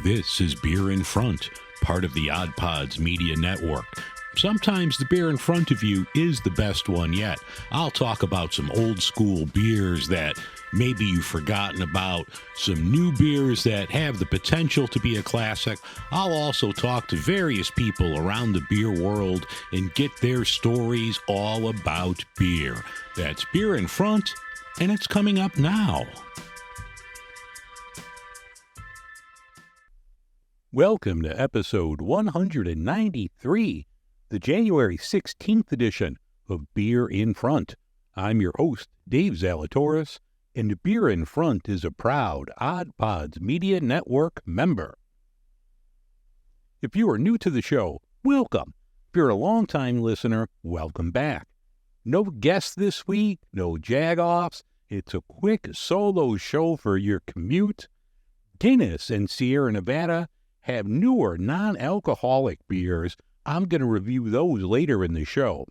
This is Beer in Front, part of the Odd Pods Media Network. Sometimes the beer in front of you is the best one yet. I'll talk about some old school beers that maybe you've forgotten about, some new beers that have the potential to be a classic. I'll also talk to various people around the beer world and get their stories all about beer. That's Beer in Front, and it's coming up now. Welcome to episode 193, the January 16th edition of Beer in Front. I'm your host, Dave Zalatoris, and Beer in Front is a proud Odd Pods Media Network member. If you are new to the show, welcome. If you're a longtime listener, welcome back. No guests this week, no jag-offs. It's a quick solo show for your commute. Guinness and Sierra Nevada have newer non-alcoholic beers. I'm going to review those later in the show.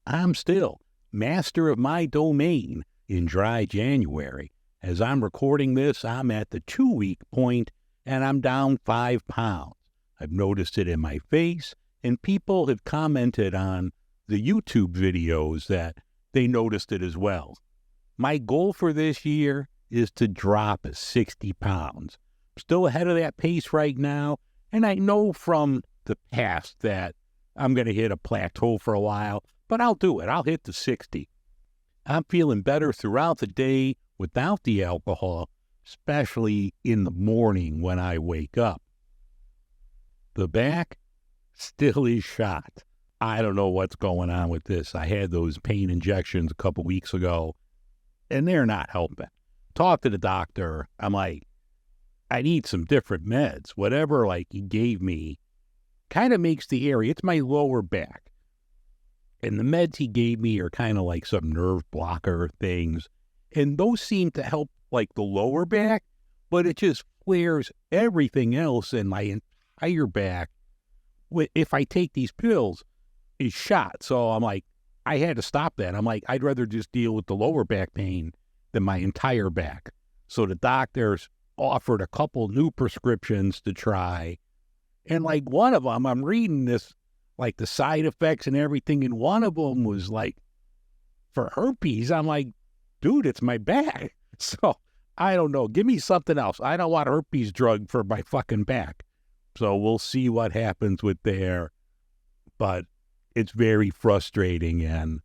I'm still master of my domain in dry January. As I'm recording this, I'm at the 2-week point, and I'm down 5 pounds. I've noticed it in my face, and people have commented on the YouTube videos that they noticed it as well. My goal for this year is to drop 60 pounds. I'm still ahead of that pace right now, and I know from the past that I'm going to hit a plateau for a while, but I'll do it. I'll hit the 60. I'm feeling better throughout the day without the alcohol, especially in the morning when I wake up. The back still is shot. I don't know what's going on with this. I had those pain injections a couple weeks ago, and they're not helping. Talked to the doctor. I'm like, I need some different meds. Whatever he gave me kind of makes the area. It's my lower back. And the meds he gave me are kind of like some nerve blocker things. And those seem to help the lower back, but it just flares everything else in my entire back. If I take these pills, it's shot. So I'm like, I had to stop that. I'm like, I'd rather just deal with the lower back pain than my entire back. So the doctors offered a couple new prescriptions to try. And one of them, I'm reading this, the side effects and everything, and one of them was for herpes. I'm like, dude, it's my back. So I don't know. Give me something else. I don't want a herpes drug for my fucking back. So we'll see what happens with there. But it's very frustrating, and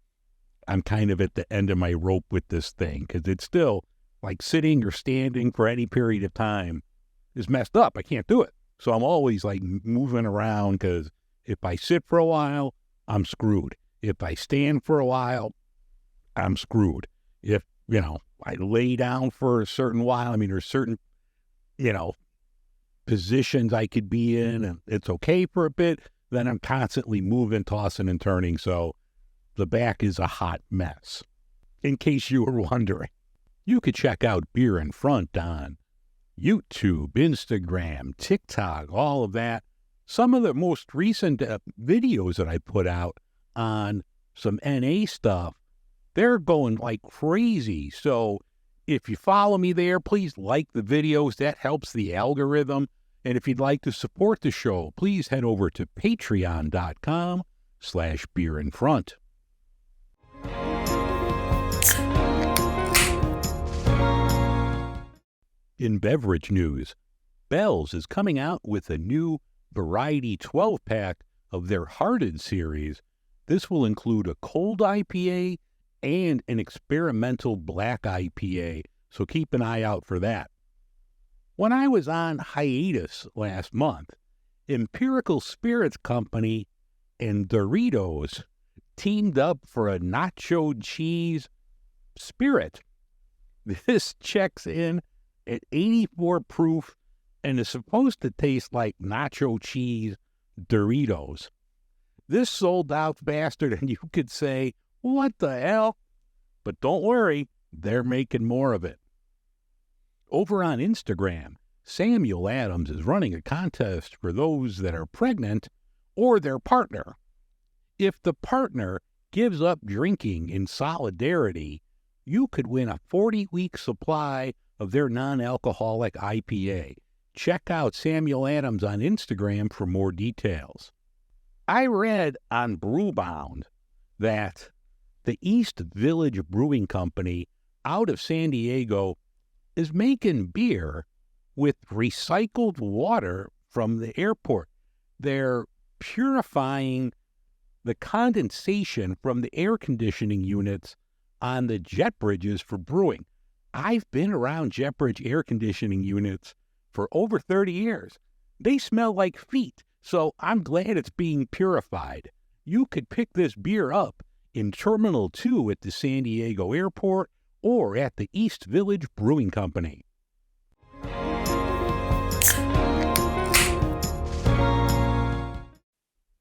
I'm kind of at the end of my rope with this thing, because it's still sitting or standing for any period of time is messed up. I can't do it. So I'm always moving around, because if I sit for a while, I'm screwed. If I stand for a while, I'm screwed. If, I lay down for a certain while, there's certain, positions I could be in, and it's okay for a bit, then I'm constantly moving, tossing, and turning. So the back is a hot mess, in case you were wondering. You could check out Beer in Front on YouTube, Instagram, TikTok, all of that. Some of the most recent videos that I put out on some NA stuff, they're going crazy. So if you follow me there, please like the videos. That helps the algorithm. And if you'd like to support the show, please head over to patreon.com/beerinfront. In beverage news, Bell's is coming out with a new Variety 12-pack of their Hearted series. This will include a cold IPA and an experimental black IPA, so keep an eye out for that. When I was on hiatus last month, Empirical Spirits Company and Doritos teamed up for a nacho cheese spirit. This checks in at 84 proof and is supposed to taste like nacho cheese Doritos. This sold out faster than you could say, what the hell? But don't worry, they're making more of it. Over on Instagram, Samuel Adams is running a contest for those that are pregnant or their partner. If the partner gives up drinking in solidarity, you could win a 40-week supply of their non-alcoholic IPA. check out Samuel Adams on Instagram for more details. I read on Brewbound that the East Village Brewing Company out of San Diego is making beer with recycled water from the airport. They're purifying the condensation from the air conditioning units on the jet bridges for brewing. I've been around jet bridge air conditioning units for over 30 years. They smell like feet, so I'm glad it's being purified. You could pick this beer up in Terminal 2 at the San Diego Airport or at the East Village Brewing Company.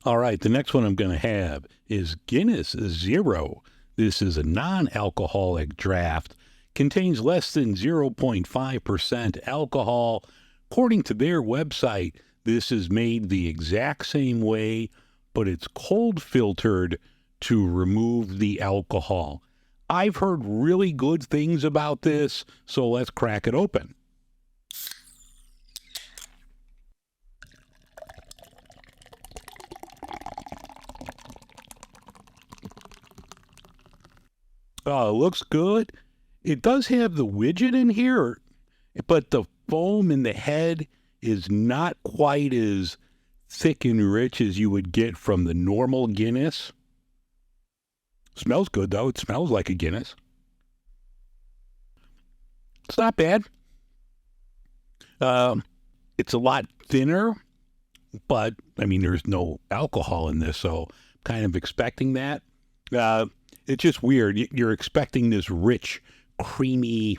All right, the next one I'm going to have is Guinness Zero. This is a non-alcoholic draft. Contains less than 0.5% alcohol. According to their website, this is made the exact same way, but it's cold filtered to remove the alcohol. I've heard really good things about this, so let's crack it open. Looks good. It does have the widget in here, but the foam in the head is not quite as thick and rich as you would get from the normal Guinness. Smells good, though. It smells like a Guinness. It's not bad. It's a lot thinner, but, I mean, there's no alcohol in this, so I'm kind of expecting that. It's just weird. You're expecting this rich, creamy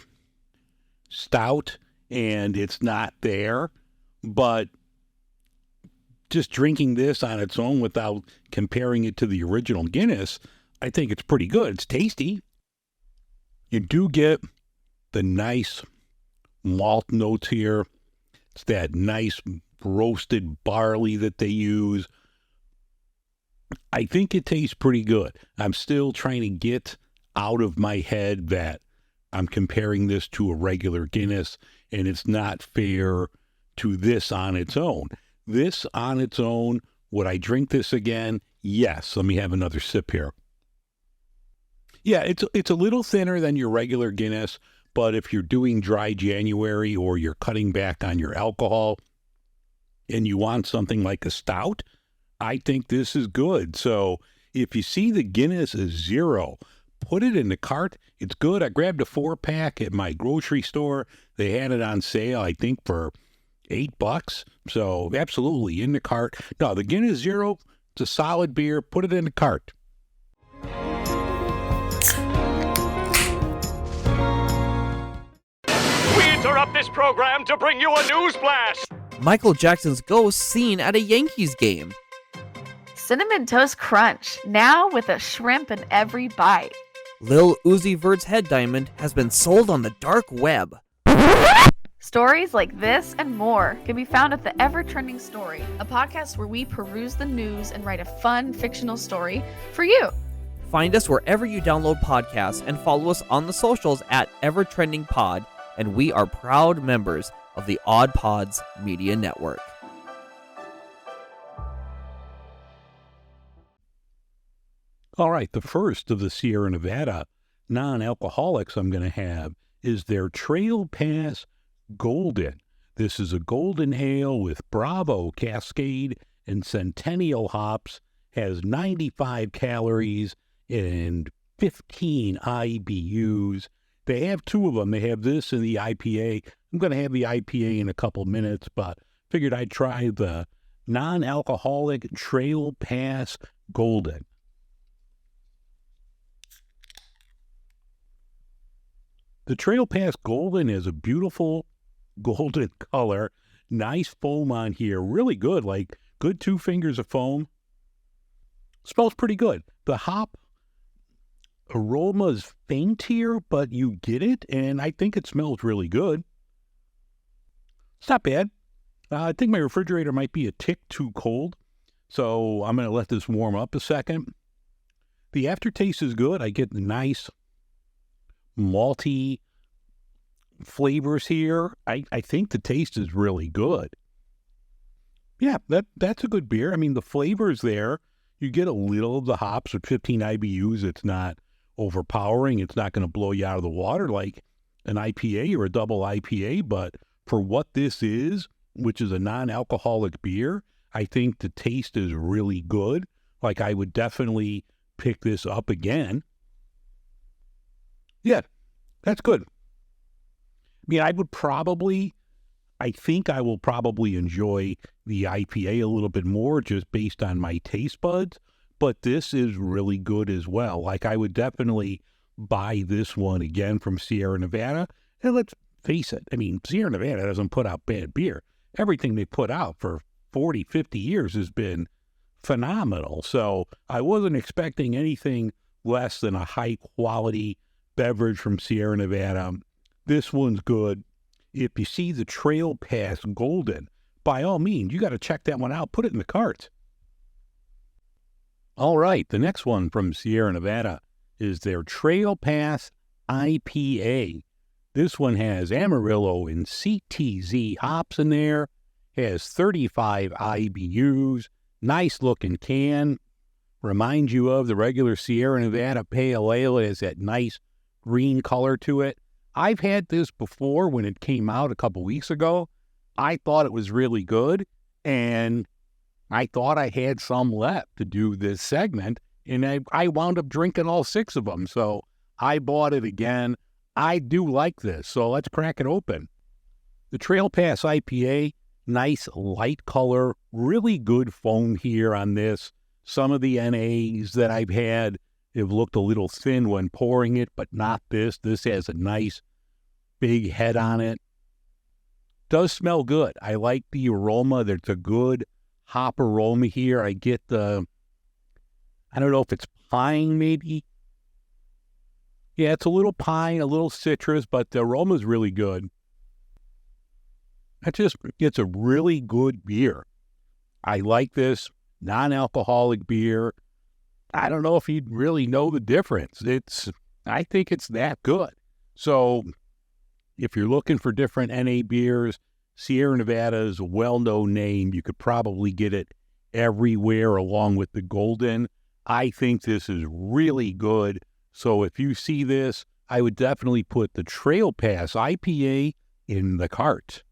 stout, and it's not there. But just drinking this on its own without comparing it to the original Guinness, I think it's pretty good. It's tasty. You do get the nice malt notes here. It's that nice roasted barley that they use. I think it tastes pretty good. I'm still trying to get out of my head that I'm comparing this to a regular Guinness, and it's not fair to this on its own. This on its own, would I drink this again? Yes. Let me have another sip here. Yeah, it's a little thinner than your regular Guinness, but if you're doing dry January or you're cutting back on your alcohol and you want something like a stout, I think this is good. So if you see the Guinness Zero, put it in the cart. It's good. I grabbed a 4-pack at my grocery store. They had it on sale, I think, for $8. So absolutely in the cart. No, the Guinness Zero, it's a solid beer. Put it in the cart. We interrupt this program to bring you a news blast. Michael Jackson's ghost seen at a Yankees game. Cinnamon Toast Crunch, now with a shrimp in every bite. Lil Uzi Vert's head diamond has been sold on the dark web. Stories like this and more can be found at the Ever Trending Story, a podcast where we peruse the news and write a fun fictional story for you. Find us wherever you download podcasts and follow us on the socials at Ever Trending Pod, and we are proud members of the Odd Pods Media Network. All right, the first of the Sierra Nevada non-alcoholics I'm going to have is their Trail Pass Golden. This is a golden ale with Bravo, Cascade, and Centennial hops, has 95 calories and 15 IBUs. They have two of them. They have this and the IPA. I'm going to have the IPA in a couple minutes, but figured I'd try the non-alcoholic Trail Pass Golden. The Trail Pass Golden is a beautiful golden color. Nice foam on here. Really good, like good 2 fingers of foam. Smells pretty good. The hop aroma is faint here, but you get it, and I think it smells really good. It's not bad. I think my refrigerator might be a tick too cold, so I'm going to let this warm up a second. The aftertaste is good. I get the nice malty flavors here. I think the taste is really good. Yeah, that's a good beer. I mean, the flavor's there. You get a little of the hops with 15 IBUs. It's not overpowering. It's not going to blow you out of the water like an IPA or a double IPA. But for what this is, which is a non-alcoholic beer, I think the taste is really good. Like, I would definitely pick this up again. Yeah, that's good. I mean, I think I will probably enjoy the IPA a little bit more just based on my taste buds, but this is really good as well. Like, I would definitely buy this one again from Sierra Nevada. And let's face it, I mean, Sierra Nevada doesn't put out bad beer. Everything they put out for 40, 50 years has been phenomenal. So I wasn't expecting anything less than a high-quality beverage from Sierra Nevada. This one's good. If you see the Trail Pass Golden, by all means, you got to check that one out. Put it in the cart. All right, the next one from Sierra Nevada is their Trail Pass IPA. This one has Amarillo and CTZ hops in there, has 35 IBUs, nice looking can, reminds you of the regular Sierra Nevada Pale Ale. It has that nice green color to it. I've had this before when it came out a couple weeks ago. I thought it was really good, and I thought I had some left to do this segment, and I wound up drinking all 6 of them, so I bought it again. I do like this, so let's crack it open. The Trail Pass IPA, nice light color, really good foam here on this. Some of the NAs that I've had have looked a little thin when pouring it, but not this. This has a nice big head on it. Does smell good. I like the aroma. There's a good hop aroma here. I get I don't know if it's pine maybe. Yeah, it's a little pine, a little citrus, but the aroma is really good. It's a really good beer. I like this non-alcoholic beer. I don't know if you'd really know the difference. I think it's that good. So if you're looking for different NA beers, Sierra Nevada is a well-known name. You could probably get it everywhere along with the Golden. I think this is really good. So if you see this, I would definitely put the Trail Pass IPA in the cart.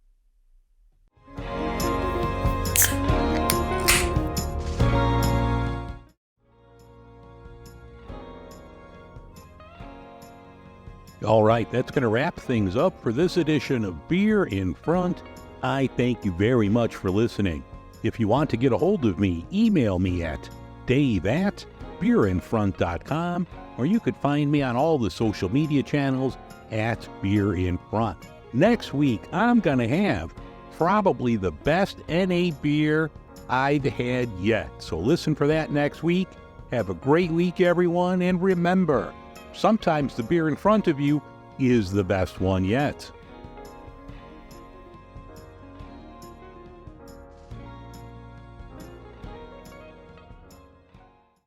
All right, that's going to wrap things up for this edition of Beer in Front. I thank you very much for listening. If you want to get a hold of me, email me at dave@beerinfront.com, or you could find me on all the social media channels at Beer in Front. Next week, I'm going to have probably the best NA beer I've had yet. So listen for that next week. Have a great week, everyone, and remember, sometimes the beer in front of you is the best one yet.